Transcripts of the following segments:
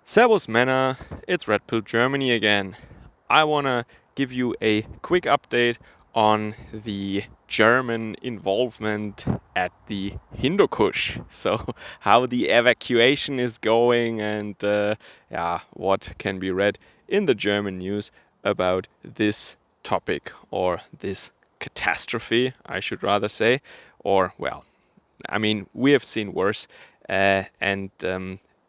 Servus Männer, it's Red Pill Germany again. I want to give you a quick update on the German involvement at the Hindukush. So, how the evacuation is going and what can be read in the German news about this topic or this catastrophe, I should rather say. Or, well, I mean, we have seen worse, and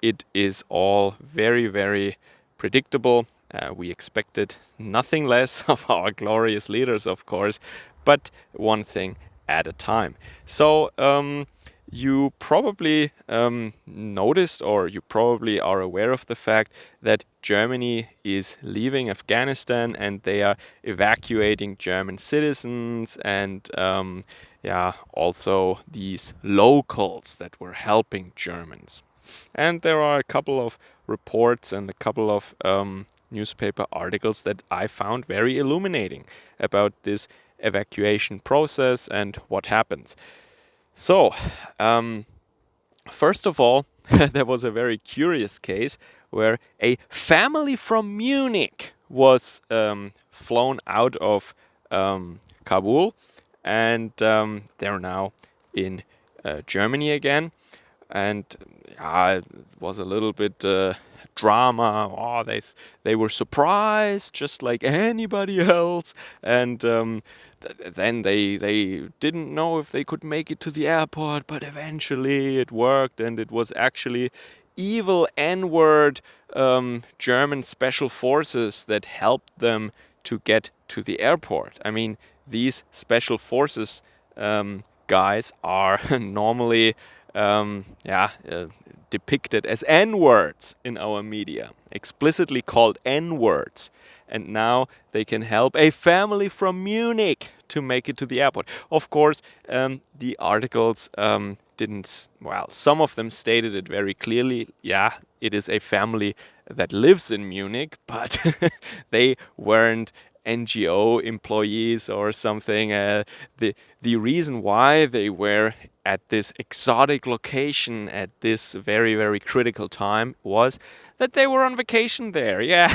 it is all very, very predictable. We expected nothing less of our glorious leaders, of course, but one thing at a time. So, you probably noticed, or you probably are aware of the fact that Germany is leaving Afghanistan and they are evacuating German citizens and also these locals that were helping Germans. And there are a couple of reports and a couple of newspaper articles that I found very illuminating about this evacuation process and what happens. So, first of all, there was a very curious case where a family from Munich was flown out of Kabul, and they're now in Germany again. And it was a little bit drama. Oh, they were surprised, just like anybody else, and then they didn't know if they could make it to the airport, but eventually it worked, and it was actually evil N-word German special forces that helped them to get to the airport. I mean, these special forces guys are normally depicted as N-words in our media, explicitly called N-words. And now they can help a family from Munich to make it to the airport. Of course, the articles didn't, well, some of them stated it very clearly. Yeah, it is a family that lives in Munich, but they weren't NGO employees or something. The reason why they were at this exotic location at this very, very critical time was that they were on vacation there. Yeah,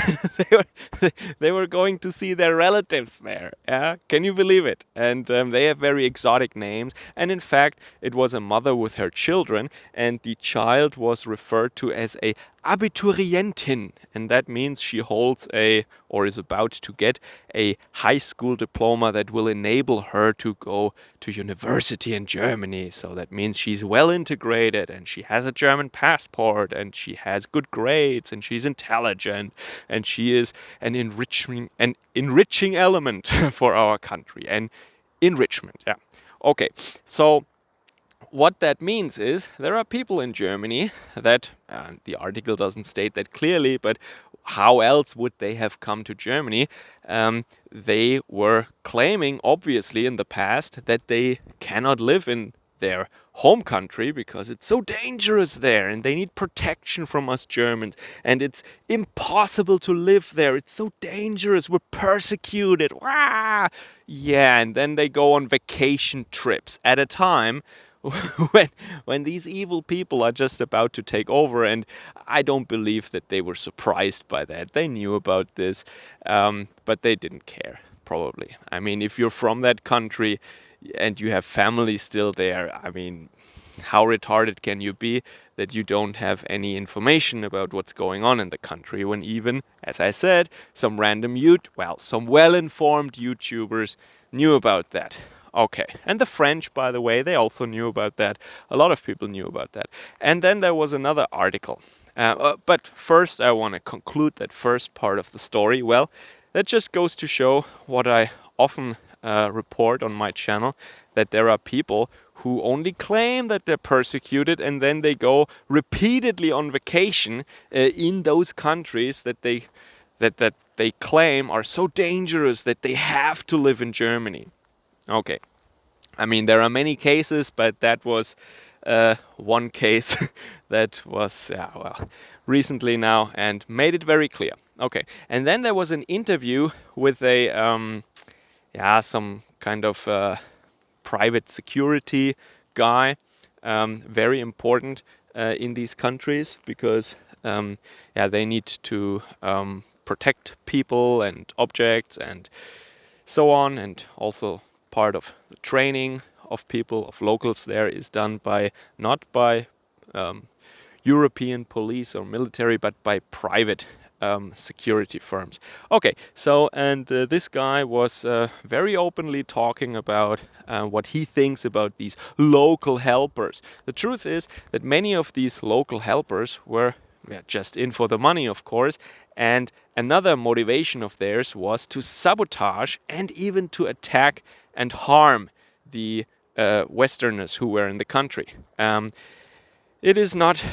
they were going to see their relatives there. Yeah, can you believe it? And they have very exotic names. And in fact, it was a mother with her children, and the child was referred to as a Abiturientin, and that means she holds a, or is about to get, a high school diploma that will enable her to go to university in Germany. So that means she's well integrated and she has a German passport and she has good grades and she's intelligent and she is an enriching element for our country. And enrichment, yeah. Okay, so what that means is there are people in Germany that, the article doesn't state that clearly, but how else would they have come to Germany? They were claiming, obviously, in the past that they cannot live in their home country because it's so dangerous there and they need protection from us Germans and it's impossible to live there. It's so dangerous. We're persecuted. Wah! Yeah, and then they go on vacation trips at a time when these evil people are just about to take over, and I don't believe that they were surprised by that. They knew about this, but they didn't care, probably. I mean, if you're from that country and you have family still there, I mean, how retarded can you be that you don't have any information about what's going on in the country when even, as I said, some some well-informed YouTubers knew about that. Okay, and the French, by the way, they also knew about that. A lot of people knew about that. And then there was another article. But first, I want to conclude that first part of the story. Well, that just goes to show what I often report on my channel, that there are people who only claim that they're persecuted and then they go repeatedly on vacation in those countries that they claim are so dangerous that they have to live in Germany. Okay. I mean, there are many cases, but that was one case that was, recently now and made it very clear. Okay. And then there was an interview with some kind of private security guy, very important in these countries because they need to protect people and objects and so on, and also part of the training of people, of locals there, is done by not by European police or military, but by private security firms. Okay, so and this guy was very openly talking about what he thinks about these local helpers. The truth is that many of these local helpers were just in for the money, of course, and another motivation of theirs was to sabotage and even to attack and harm the Westerners who were in the country. It is not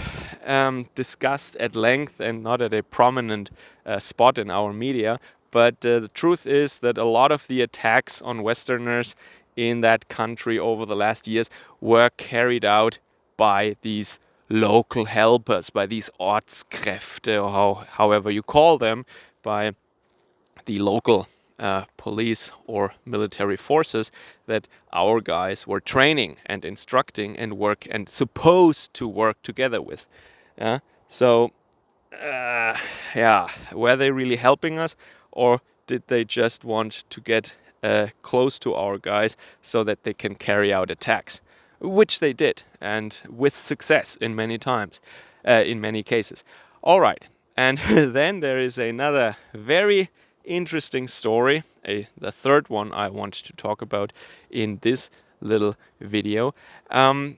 discussed at length and not at a prominent spot in our media, but the truth is that a lot of the attacks on Westerners in that country over the last years were carried out by these local helpers, by these Ortskräfte, or however you call them, by the local police or military forces that our guys were training and instructing and work and supposed to work together with. So, were they really helping us, or did they just want to get close to our guys so that they can carry out attacks? Which they did, and with success in many times, in many cases. All right, and then there is another very interesting story, the third one I want to talk about in this little video, and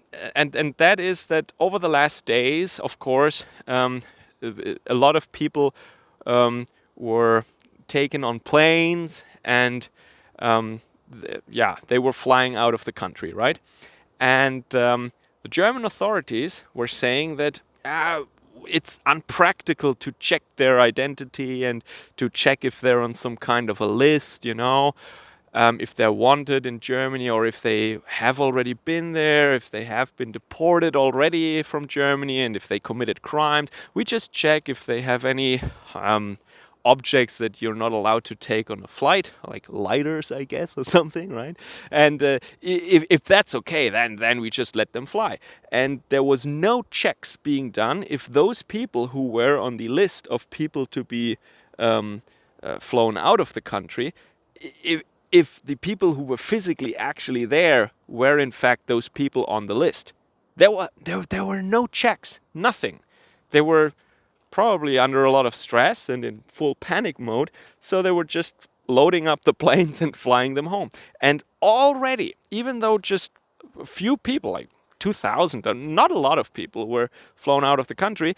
that is that over the last days, of course, a lot of people were taken on planes, and they were flying out of the country, right? And the German authorities were saying that it's unpractical to check their identity and to check if they're on some kind of a list, if they're wanted in Germany, or if they have already been there, if they have been deported already from Germany, and if they committed crimes. We just check if they have any objects that you're not allowed to take on a flight, like lighters, I guess, or something, right? And if that's okay, then we just let them fly. And there was no checks being done if those people who were on the list of people to be flown out of the country, if the people who were physically actually there were in fact those people on the list. There were no checks, nothing. They were probably under a lot of stress and in full panic mode, so they were just loading up the planes and flying them home. And already, even though just a few people, like 2,000, not a lot of people, were flown out of the country,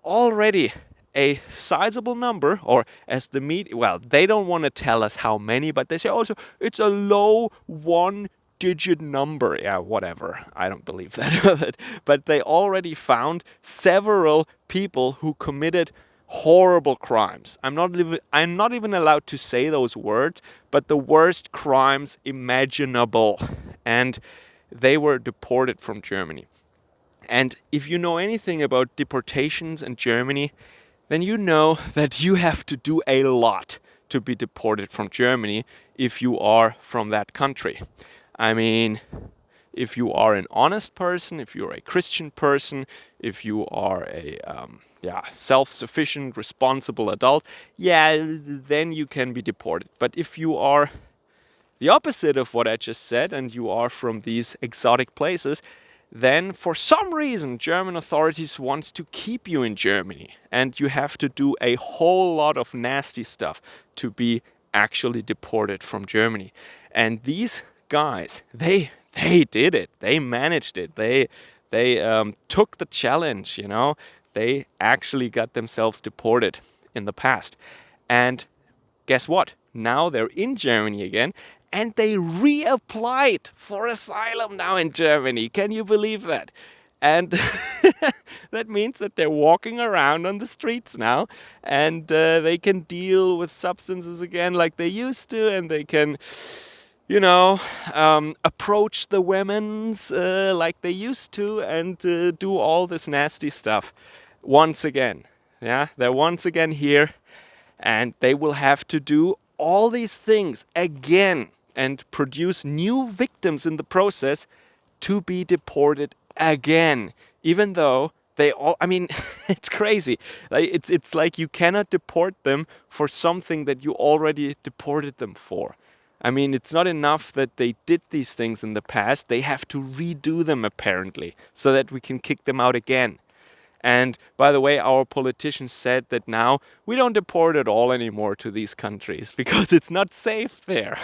already a sizable number, or as the media, well, they don't want to tell us how many, but they say, oh, so it's a low one-digit number. Yeah, whatever. I don't believe that. But they already found several people who committed horrible crimes. I'm not even allowed to say those words, but the worst crimes imaginable. And they were deported from Germany. And if you know anything about deportations in Germany, then you know that you have to do a lot to be deported from Germany if you are from that country. I mean, if you are an honest person, if you're a Christian person, if you are a self-sufficient, responsible adult, then you can be deported. But if you are the opposite of what I just said, and you are from these exotic places, then for some reason German authorities want to keep you in Germany, and you have to do a whole lot of nasty stuff to be actually deported from Germany. And these guys, they did it. They managed it. They took the challenge, They actually got themselves deported in the past. And guess what? Now they're in Germany again, and they reapplied for asylum now in Germany. Can you believe that? And that means that they're walking around on the streets now, and they can deal with substances again like they used to, and they can, approach the women's like they used to, and do all this nasty stuff once again. Yeah, they're once again here, and they will have to do all these things again and produce new victims in the process to be deported again, even though they all, I mean, it's crazy. Like it's like you cannot deport them for something that you already deported them for. I mean, it's not enough that they did these things in the past, they have to redo them apparently so that we can kick them out again. And by the way, our politicians said that now we don't deport at all anymore to these countries because it's not safe there.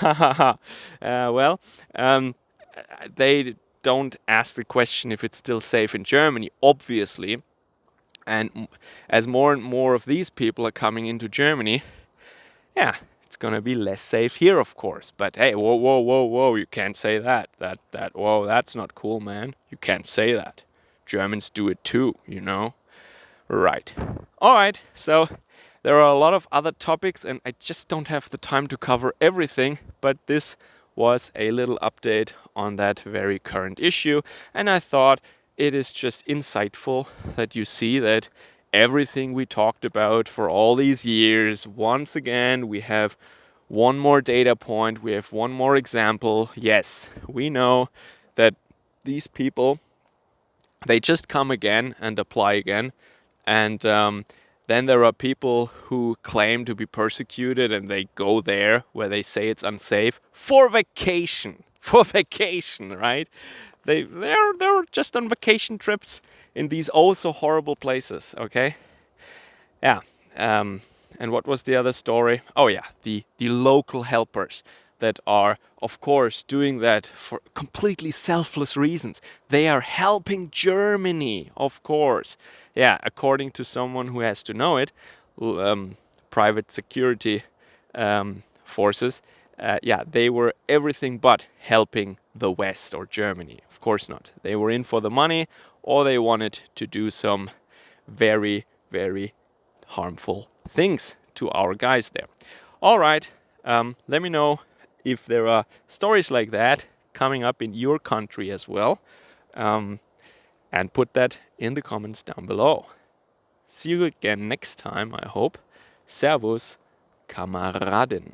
Well, they don't ask the question if it's still safe in Germany, obviously. And as more and more of these people are coming into Germany, yeah, it's gonna be less safe here, of course. But hey, whoa, whoa, whoa, whoa! You can't say that. Whoa, that's not cool, man. You can't say that. Germans do it too, you know. Right. All right. So there are a lot of other topics, and I just don't have the time to cover everything. But this was a little update on that very current issue, and I thought it is just insightful that you see that everything we talked about for all these years, once again, we have one more data point, we have one more example. Yes, we know that these people, they just come again and apply again. And then there are people who claim to be persecuted and they go there where they say it's unsafe for vacation. For vacation, right? They're just on vacation trips in these oh so horrible places, okay? Yeah. And what was the other story? Oh yeah, the local helpers that are, of course, doing that for completely selfless reasons. They are helping Germany, of course. Yeah, according to someone who has to know it, private security forces. Yeah, they were everything but helping the West or Germany. Of course not. They were in for the money, or they wanted to do some very, very harmful things to our guys there. All right, let me know if there are stories like that coming up in your country as well, and put that in the comments down below. See you again next time, I hope. Servus, Kameraden.